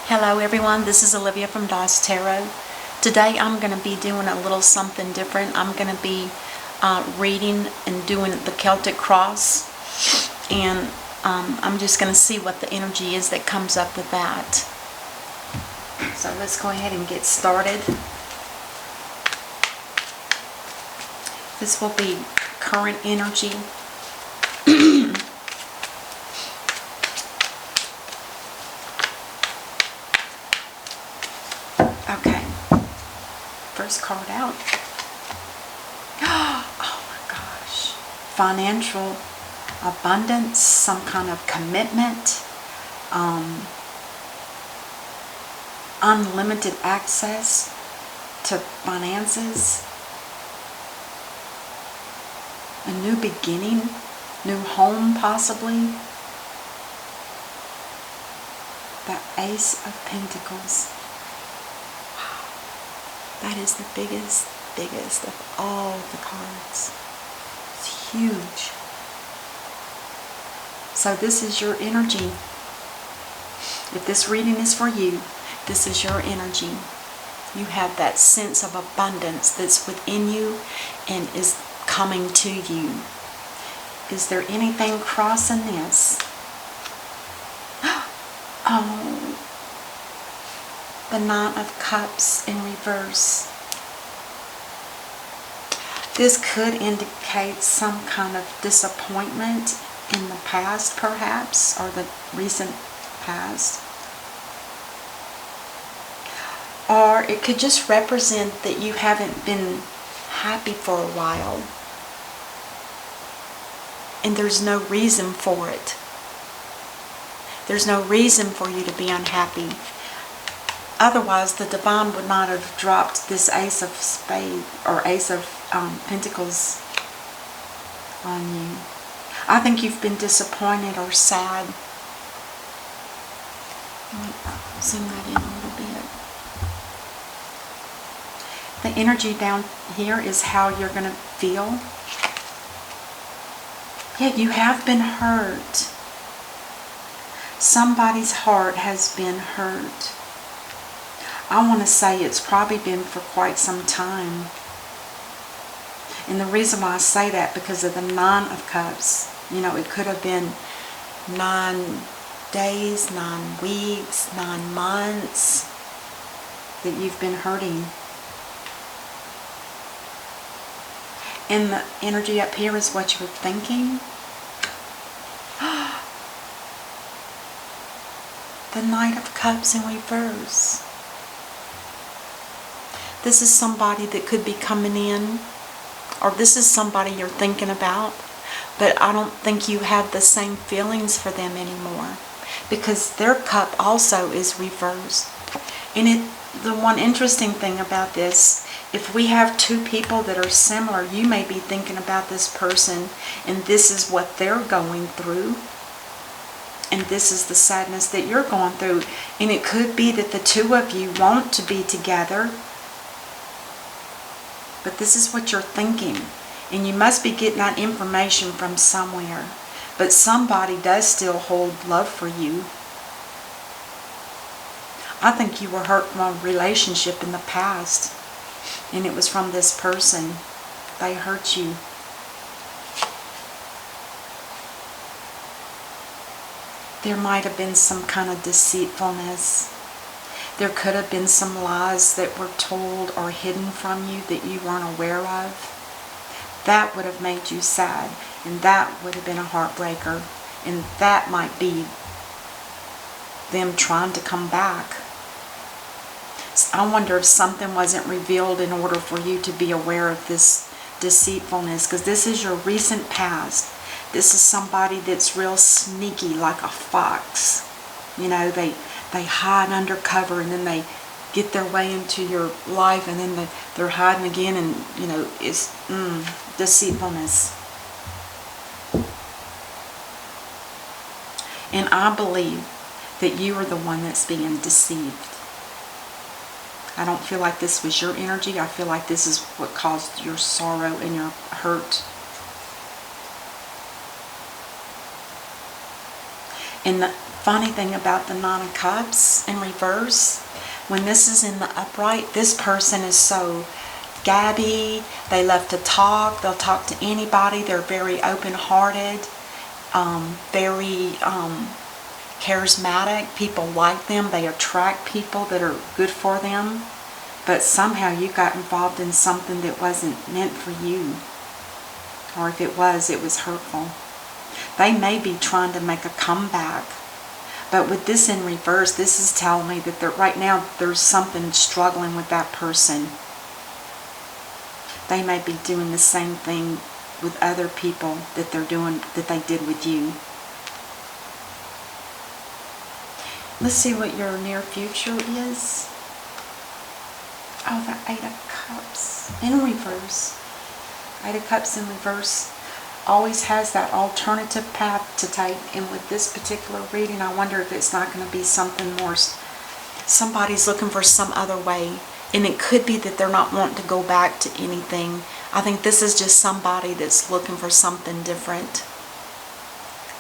Hello everyone, this is Olivia from DOS Tarot. Today I'm going to be doing a little something different. I'm going to be reading and doing the Celtic Cross, and I'm just going to see what the energy is that comes up with that. So let's go ahead and get started. This will be current energy. Okay, first card out. Oh my gosh. Financial abundance, some kind of commitment, unlimited access to finances, a new beginning, new home possibly. The Ace of Pentacles. That is the biggest of all the cards. It's huge. So this is your energy. If this reading is for you, this is your energy. You have that sense of abundance that's within you and is coming to you. Is there anything crossing this? Oh. The Nine of Cups in reverse. This could indicate some kind of disappointment in the past, perhaps, or the recent past. Or it could just represent that you haven't been happy for a while, and there's no reason for it. There's no reason for you to be unhappy. Otherwise, the Divine would not have dropped this Ace of Spades or Ace of Pentacles on you. I think you've been disappointed or sad. Zoom that in a little bit. The energy down here is how you're going to feel. Yeah, you have been hurt. Somebody's heart has been hurt. I want to say it's probably been for quite some time. And the reason why I say that, because of the Nine of Cups. You know, it could have been 9 days, 9 weeks, 9 months that you've been hurting. And the energy up here is what you're thinking. The Knight of Cups in reverse. This is somebody that could be coming in, or this is somebody you're thinking about, but I don't think you have the same feelings for them anymore, because their cup also is reversed. And the one interesting thing about this, if we have two people that are similar, you may be thinking about this person and this is what they're going through, and this is the sadness that you're going through. And it could be that the two of you want to be together, but this is what you're thinking. And you must be getting that information from somewhere. But somebody does still hold love for you. I think you were hurt from a relationship in the past, and it was from this person. They hurt you. There might have been some kind of deceitfulness. There could have been some lies that were told or hidden from you that you weren't aware of. That would have made you sad, and that would have been a heartbreaker, and that might be them trying to come back. I wonder if something wasn't revealed in order for you to be aware of this deceitfulness, because this is your recent past. This is somebody that's real sneaky, like a fox. You know, they hide under cover, and then they get their way into your life, and then they're hiding again, and you know, it's deceitfulness. And I believe that you are the one that's being deceived. I don't feel like this was your energy. I feel like this is what caused your sorrow and your hurt. And funny thing about the Nine of Cups in reverse, when this is in the upright, this person is so gabby. They love to talk. They'll talk to anybody. They're very open-hearted, very charismatic. People like them. They attract people that are good for them. But somehow you got involved in something that wasn't meant for you. Or if it was hurtful. They may be trying to make a comeback. But with this in reverse, this is telling me that right now there's something struggling with that person. They may be doing the same thing with other people that they're doing, that they did with you. Let's see what your near future is. Oh, the Eight of Cups in reverse. Eight of Cups in reverse always has that alternative path to take. And with this particular reading, I wonder if it's not going to be something more. Somebody's looking for some other way. And it could be that they're not wanting to go back to anything. I think this is just somebody that's looking for something different.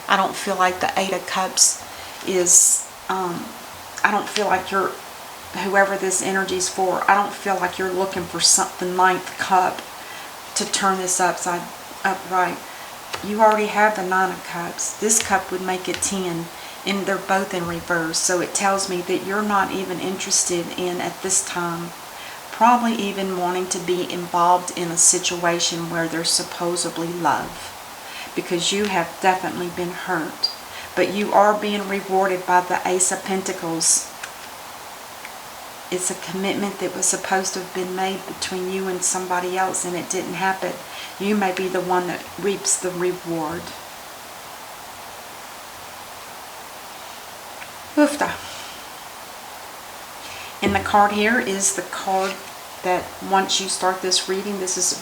I don't feel like the Eight of Cups is, I don't feel like you're, whoever this energy's for, I don't feel like you're looking for the ninth cup to turn this upright. You already have the Nine of Cups. This cup would make it 10. And they're both in reverse. So it tells me that you're not even interested in, at this time, probably even wanting to be involved in a situation where there's supposedly love. Because you have definitely been hurt. But you are being rewarded by the Ace of Pentacles. It's a commitment that was supposed to have been made between you and somebody else, and it didn't happen. You may be the one that reaps the reward. Oofta. And the card here is the card that once you start this reading, this is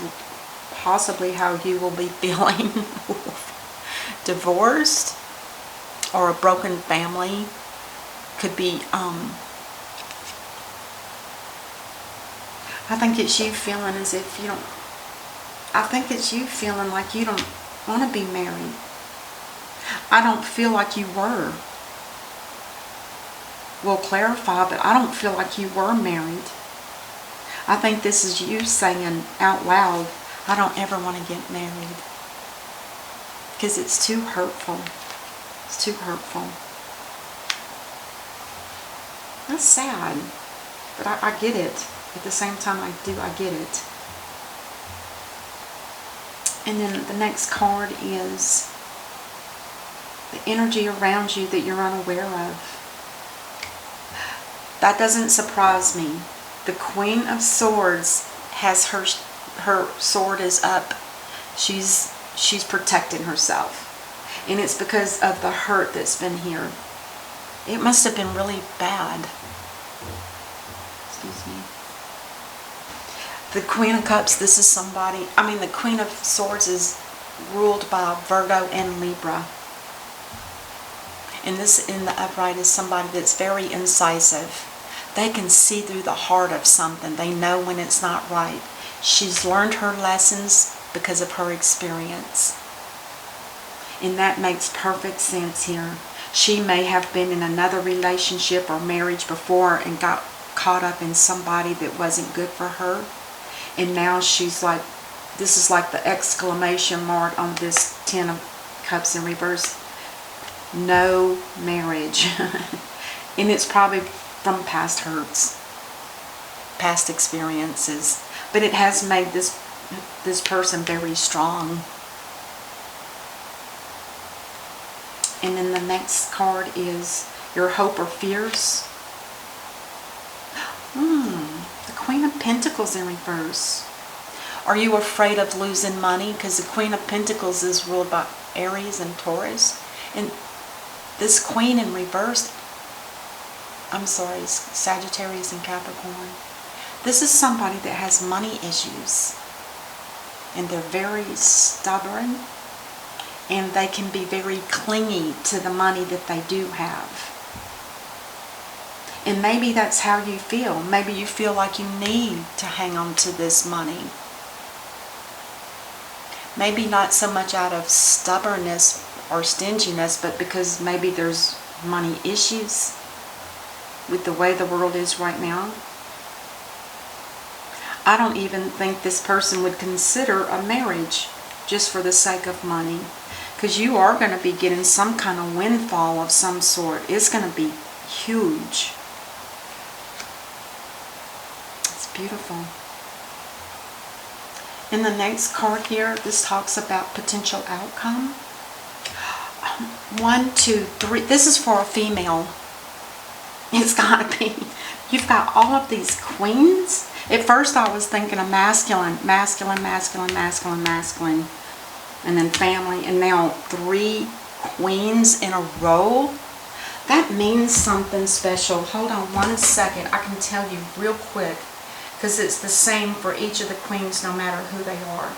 possibly how you will be feeling. Divorced or a broken family. Could be, I think it's you feeling as if you don't, I think it's you feeling like you don't want to be married. I don't feel like you were. We'll clarify, but I don't feel like you were married. I think this is you saying out loud, I don't ever want to get married. Because it's too hurtful. It's too hurtful. That's sad. But I get it. At the same time, I get it. And then the next card is the energy around you that you're unaware of. That doesn't surprise me. The Queen of Swords has her sword is up. She's protecting herself. And it's because of the hurt that's been here. It must have been really bad. Excuse me. The Queen of Cups, this is somebody, the Queen of Swords is ruled by Virgo and Libra. And this in the upright is somebody that's very incisive. They can see through the heart of something. They know when it's not right. She's learned her lessons because of her experience. And that makes perfect sense here. She may have been in another relationship or marriage before and got caught up in somebody that wasn't good for her. And now she's like, this is like the exclamation mark on this Ten of Cups in reverse. No marriage. And it's probably from past hurts, past experiences. But it has made this person very strong. And then the next card is your hope or fears. The Queen of Pentacles in reverse. Are you afraid of losing money? Because the Queen of Pentacles is ruled by Aries and Taurus. And this Queen in reverse, Sagittarius and Capricorn. This is somebody that has money issues. And they're very stubborn. And they can be very clingy to the money that they do have. And maybe that's how you feel. Maybe you feel like you need to hang on to this money. Maybe not so much out of stubbornness or stinginess, but because maybe there's money issues with the way the world is right now. I don't even think this person would consider a marriage just for the sake of money. Because you are going to be getting some kind of windfall of some sort. It's going to be huge. It's beautiful. In the next card here, this talks about potential outcome. 1, 2, 3. This is for a female. It's got to be. You've got all of these queens. At first I was thinking of masculine, masculine, masculine, masculine, masculine. And then family. And now 3 queens in a row. That means something special. Hold on 1 second. I can tell you real quick. Because it's the same for each of the queens no matter who they are.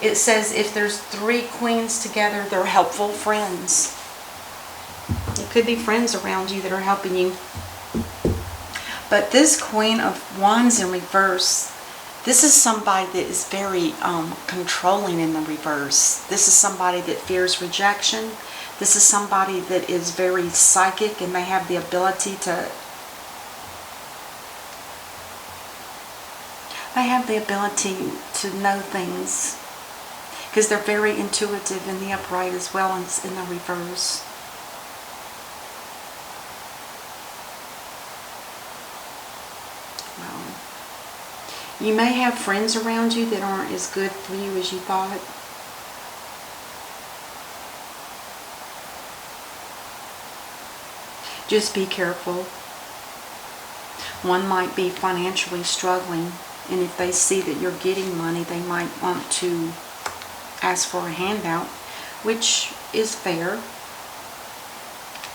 It says if there's 3 queens together, they're helpful friends. It could be friends around you that are helping you. But this Queen of Wands in reverse, this is somebody that is very controlling in the reverse. This is somebody that fears rejection. This is somebody that is very psychic and they have the ability to... They have the ability to know things. Because they're very intuitive in the upright as well as in the reverse. You may have friends around you that aren't as good for you as you thought. Just be careful. One might be financially struggling, and if they see that you're getting money, they might want to ask for a handout, which is fair.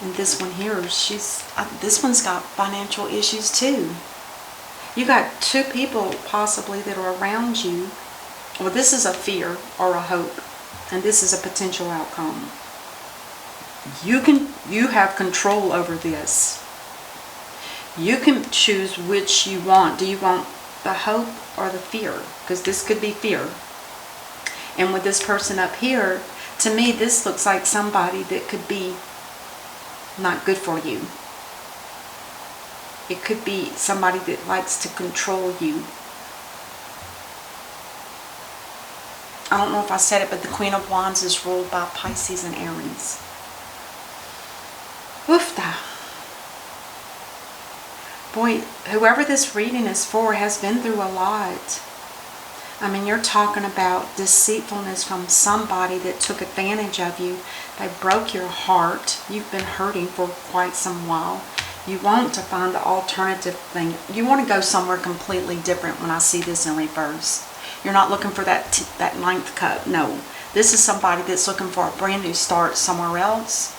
And this one here, this one's got financial issues too. You got 2 people possibly that are around you. Well, this is a fear or a hope, and this is a potential outcome. You have control over this. You can choose which you want. Do you want the hope or the fear? Because this could be fear. And with this person up here, to me, this looks like somebody that could be not good for you. It could be somebody that likes to control you. I don't know if I said it, but the Queen of Wands is ruled by Pisces and Aries. Oofta. Boy, whoever this reading is for has been through a lot. I mean, you're talking about deceitfulness from somebody that took advantage of you. They broke your heart. You've been hurting for quite some while. You want to find the alternative thing. You want to go somewhere completely different when I see this in reverse. You're not looking for that 9th cup. No. This is somebody that's looking for a brand new start somewhere else.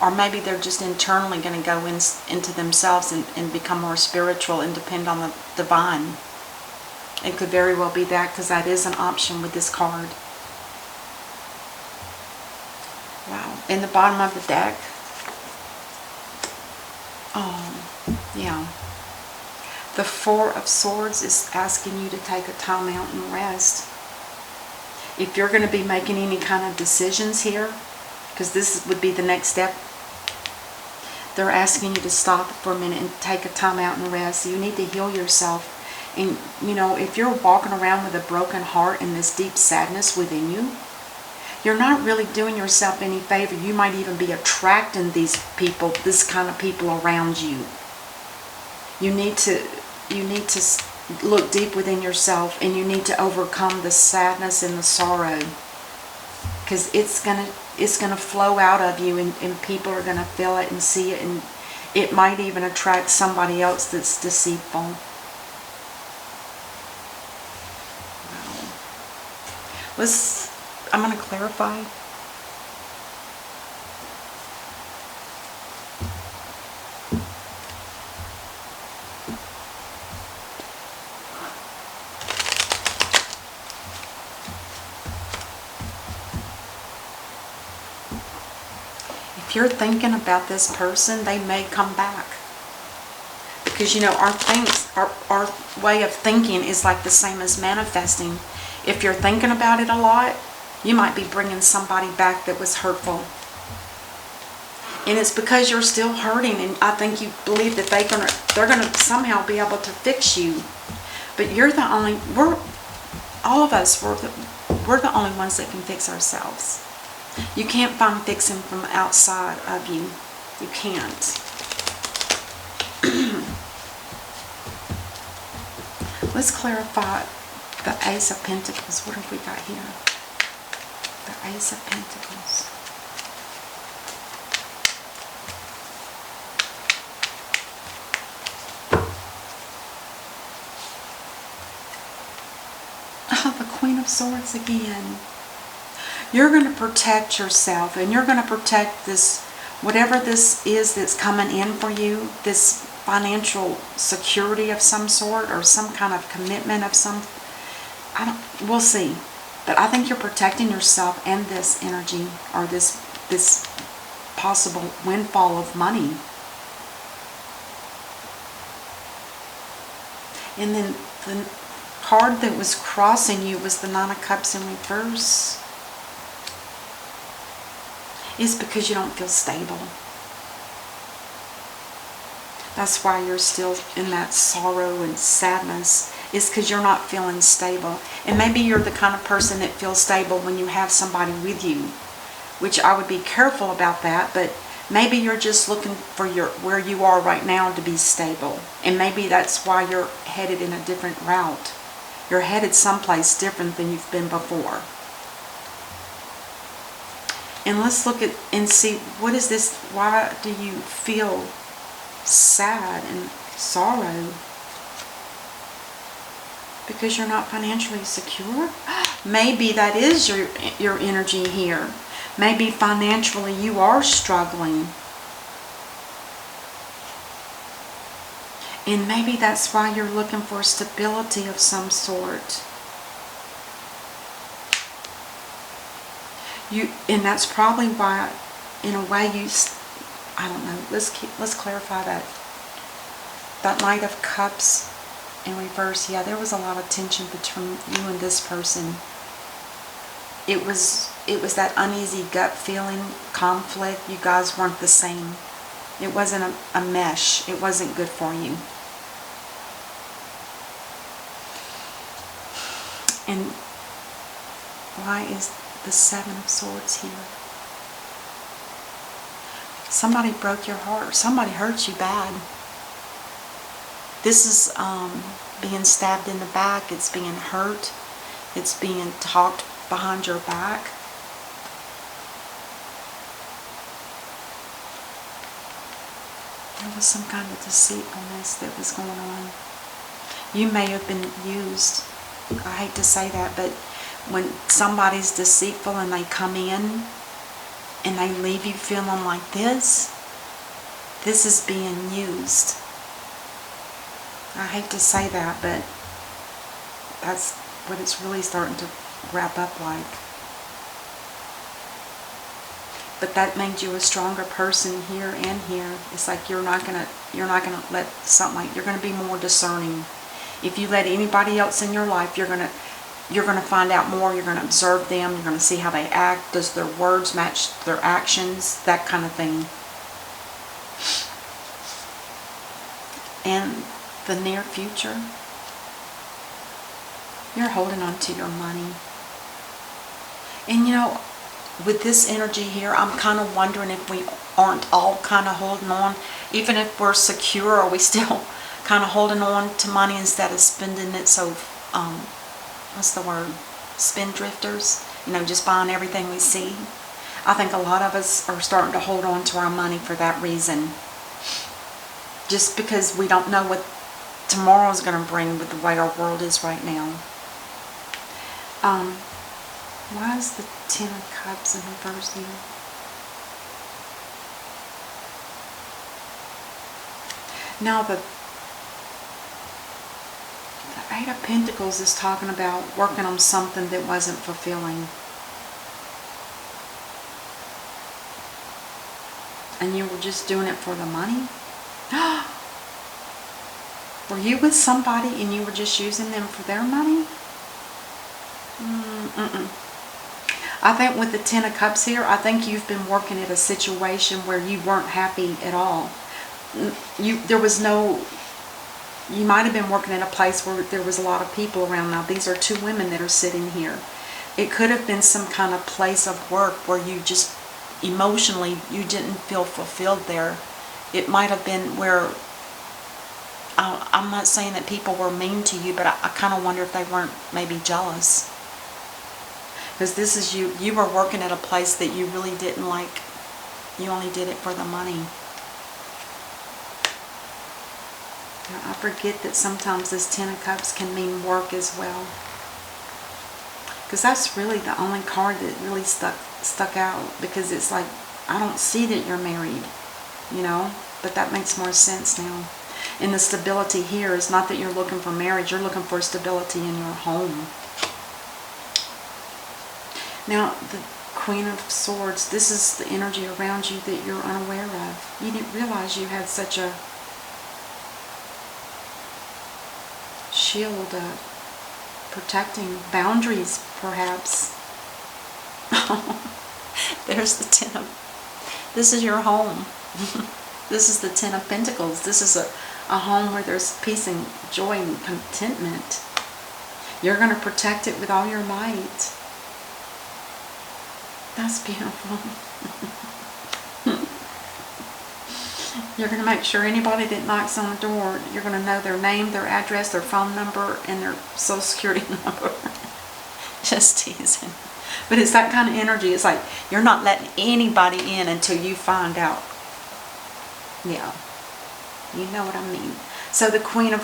Or maybe they're just internally going to go into themselves and become more spiritual and depend on the divine. It could very well be that, because that is an option with this card. Wow. In the bottom of the deck. Yeah. The 4 of Swords is asking you to take a time out and rest. If you're going to be making any kind of decisions here, because this would be the next step, they're asking you to stop for a minute and take a time out and rest. You need to heal yourself. And, you know, if you're walking around with a broken heart and this deep sadness within you, you're not really doing yourself any favor. You might even be attracting these people, this kind of people around you. You need to look deep within yourself, and you need to overcome the sadness and the sorrow, because it's gonna flow out of you, and people are gonna feel it and see it, and it might even attract somebody else that's deceitful. I'm going to clarify. If you're thinking about this person, they may come back. Because, you know, our way of thinking is like the same as manifesting. If you're thinking about it a lot, you might be bringing somebody back that was hurtful. And it's because you're still hurting, and I think you believe that they're gonna somehow be able to fix you. But you're the only, all of us, we're the only ones that can fix ourselves. You can't find fixing from outside of you. You can't. Let's clarify the Ace of Pentacles. What have we got here? The Ace of Pentacles. Oh, the Queen of Swords again. You're going to protect yourself, and you're going to protect this, whatever this is that's coming in for you, this financial security of some sort, or some kind of commitment of some, we'll see. But I think you're protecting yourself and this energy, or this possible windfall of money. And then the card that was crossing you was the Nine of Cups in reverse. It's because you don't feel stable. That's why you're still in that sorrow and sadness. It's because you're not feeling stable. And maybe you're the kind of person that feels stable when you have somebody with you, which I would be careful about that, but maybe you're just looking for where you are right now to be stable. And maybe that's why you're headed in a different route. You're headed someplace different than you've been before. And let's look at and see, what is this? Why do you feel sad and sorrow? Because you're not financially secure? Maybe that is your energy here. Maybe financially you are struggling. And maybe that's why you're looking for stability of some sort. And that's probably why, in a way, I don't know. Let's clarify that. That Knight of Cups in reverse. Yeah, there was a lot of tension between you and this person. It was that uneasy gut feeling, conflict. You guys weren't the same. It wasn't a mesh. It wasn't good for you. And why is the Seven of Swords here? Somebody broke your heart. Somebody hurt you bad. This is being stabbed in the back. It's being hurt. It's being talked behind your back. There was some kind of deceitfulness that was going on. You may have been used. I hate to say that, but when somebody's deceitful and they come in and they leave you feeling like this is being used. I hate to say that, but that's what it's really starting to wrap up like. But that made you a stronger person here and here. It's like you're not gonna let something like, you're gonna be more discerning. If you let anybody else in your life, you're gonna find out more. You're gonna observe them. You're gonna see how they act. Does their words match their actions? That kind of thing. And the near future, you're holding on to your money. And you know, with this energy here, I'm kind of wondering if we aren't all kind of holding on. Even if we're secure, are we still kind of holding on to money instead of spending it? So, what's the word? Spendthrifters? You know, just buying everything we see. I think a lot of us are starting to hold on to our money for that reason. Just because we don't know what tomorrow's going to bring with the way our world is right now. Why is the Ten of Cups in reverse here? Now the Eight of Pentacles is talking about working on something that wasn't fulfilling. And you were just doing it for the money? Were you with somebody and you were just using them for their money? I think with the Ten of Cups here, I think you've been working at a situation where you weren't happy at all. You might have been working in a place where there was a lot of people around. Now, these are two women that are sitting here. It could have been some kind of place of work where you just emotionally, you didn't feel fulfilled there. It might have been where, I'm not saying that people were mean to you, but I kind of wonder if they weren't maybe jealous. Because this is you were working at a place that you really didn't like. You only did it for the money. Now, I forget that sometimes this Ten of Cups can mean work as well. Because that's really the only card that really stuck out. Because it's like, I don't see that you're married, you know. But that makes more sense now. And the stability here is not that you're looking for marriage. You're looking for stability in your home. Now, the Queen of Swords, this is the energy around you that you're unaware of. You didn't realize you had such a shield protecting boundaries, perhaps. There's the Ten of... This is your home. This is the Ten of Pentacles. This is a home where there's peace and joy and contentment. You're going to protect it with all your might. That's beautiful. You're going to make sure anybody that knocks on the door, you're going to know their name, their address, their phone number, and their social security number. Just teasing. But it's that kind of energy. It's like you're not letting anybody in until you find out. Yeah. You know what I mean. So the Queen of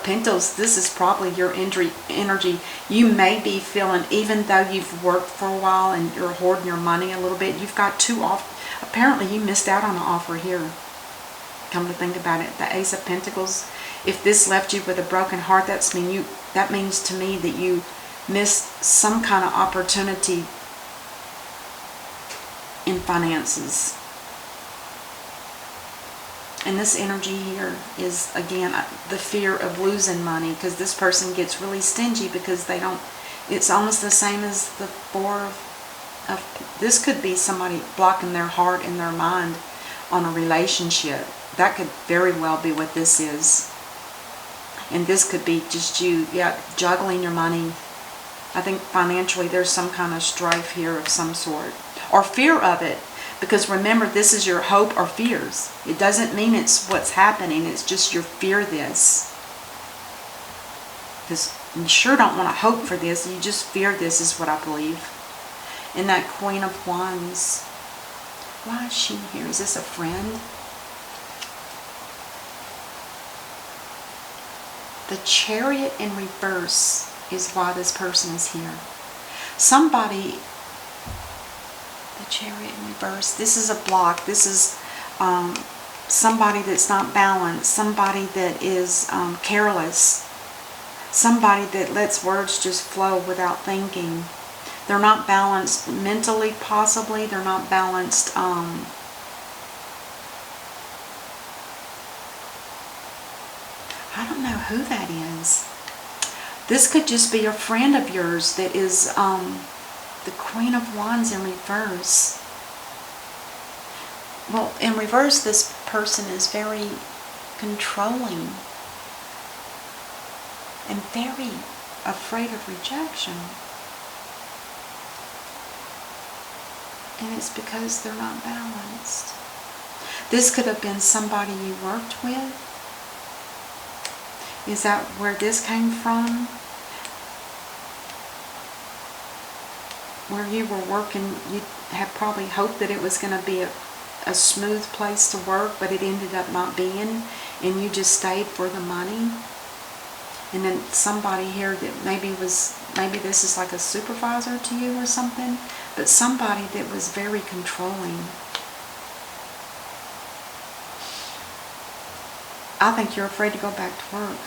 Pentacles, this is probably your energy. You may be feeling, even though you've worked for a while and you're hoarding your money a little bit, you've got two offers. Apparently you missed out on an offer here. Come to think about it. The Ace of Pentacles, if this left you with a broken heart, that means to me that you missed some kind of opportunity in finances. And this energy here is, again, the fear of losing money, because this person gets really stingy because they don't, it's almost the same as the Four of, this could be somebody blocking their heart and their mind on a relationship. That could very well be what this is. And this could be just you, juggling your money. I think financially there's some kind of strife here of some sort. Or fear of it. Because remember, this is your hope or fears. It doesn't mean it's what's happening. It's just your fear this. Because you sure don't want to hope for this. You just fear this is what I believe. And that Queen of Wands. Why is she here? Is this a friend? The Chariot in reverse is why this person is here. Somebody... Chariot in reverse. This is a block. This is somebody that's not balanced. Somebody that is careless. Somebody that lets words just flow without thinking. They're not balanced mentally, possibly. They're not balanced. I don't know who that is. This could just be a friend of yours that is... the Queen of Wands in reverse. Well, in reverse, this person is very controlling and very afraid of rejection. And it's because they're not balanced. This could have been somebody you worked with. Is that where this came from? Where you were working, you had probably hoped that it was going to be a smooth place to work, but it ended up not being, and you just stayed for the money. And then somebody here that maybe this is like a supervisor to you or something, but somebody that was very controlling. I think you're afraid to go back to work.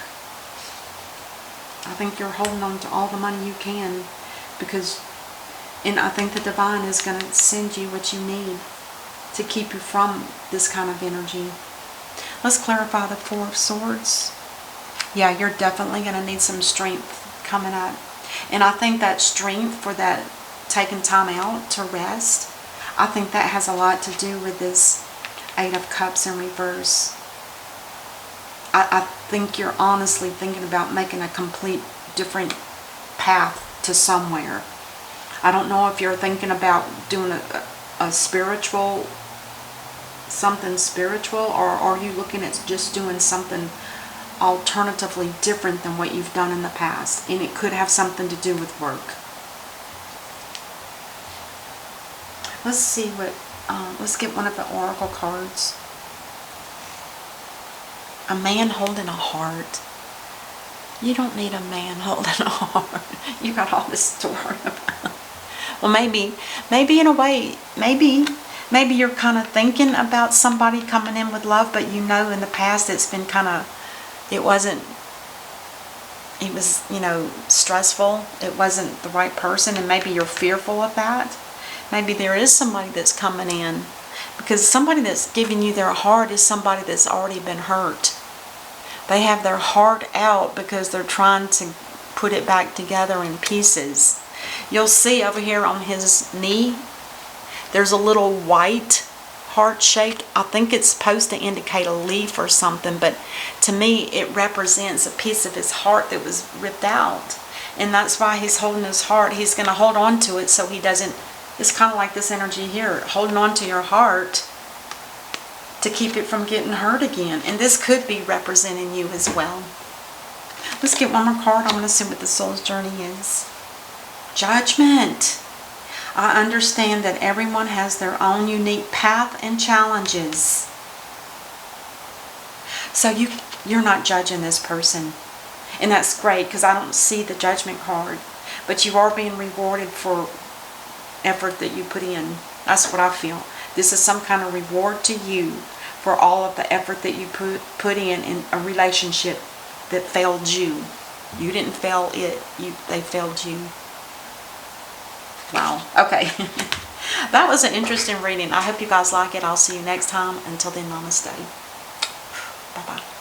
I think you're holding on to all the money you can because... And I think the divine is going to send you what you need to keep you from this kind of energy. Let's clarify the Four of Swords. Yeah, you're definitely going to need some strength coming up. And I think that strength for that taken time out to rest. I think that has a lot to do with this 8 of Cups in reverse. I think you're honestly thinking about making a complete different path to somewhere. I don't know if you're thinking about doing a spiritual, something spiritual, or are you looking at just doing something alternatively different than what you've done in the past, and it could have something to do with work. Let's see what, let's get one of the oracle cards. A man holding a heart. You don't need a man holding a heart. You got all this to worry about. Well, maybe in a way, maybe you're kind of thinking about somebody coming in with love, but you know in the past it's been kind of, it was, you know, stressful. It wasn't the right person, and maybe you're fearful of that. Maybe there is somebody that's coming in, because somebody that's giving you their heart is somebody that's already been hurt. They have their heart out because they're trying to put it back together in pieces. You'll see over here on his knee, there's a little white heart-shaped. I think it's supposed to indicate a leaf or something, but to me it represents a piece of his heart that was ripped out. And that's why he's holding his heart. He's going to hold on to it so he doesn't, it's kind of like this energy here, holding on to your heart to keep it from getting hurt again. And this could be representing you as well. Let's get one more card. I'm going to see what the soul's journey is. Judgment. I understand that everyone has their own unique path and challenges. So you're not judging this person. And that's great, because I don't see the Judgment card. But you are being rewarded for effort that you put in. That's what I feel. This is some kind of reward to you for all of the effort that you put in a relationship that failed you. You didn't fail it. They failed you. Wow. Okay. That was an interesting reading. I hope you guys like it. I'll see you next time. Until then, namaste. Bye-bye.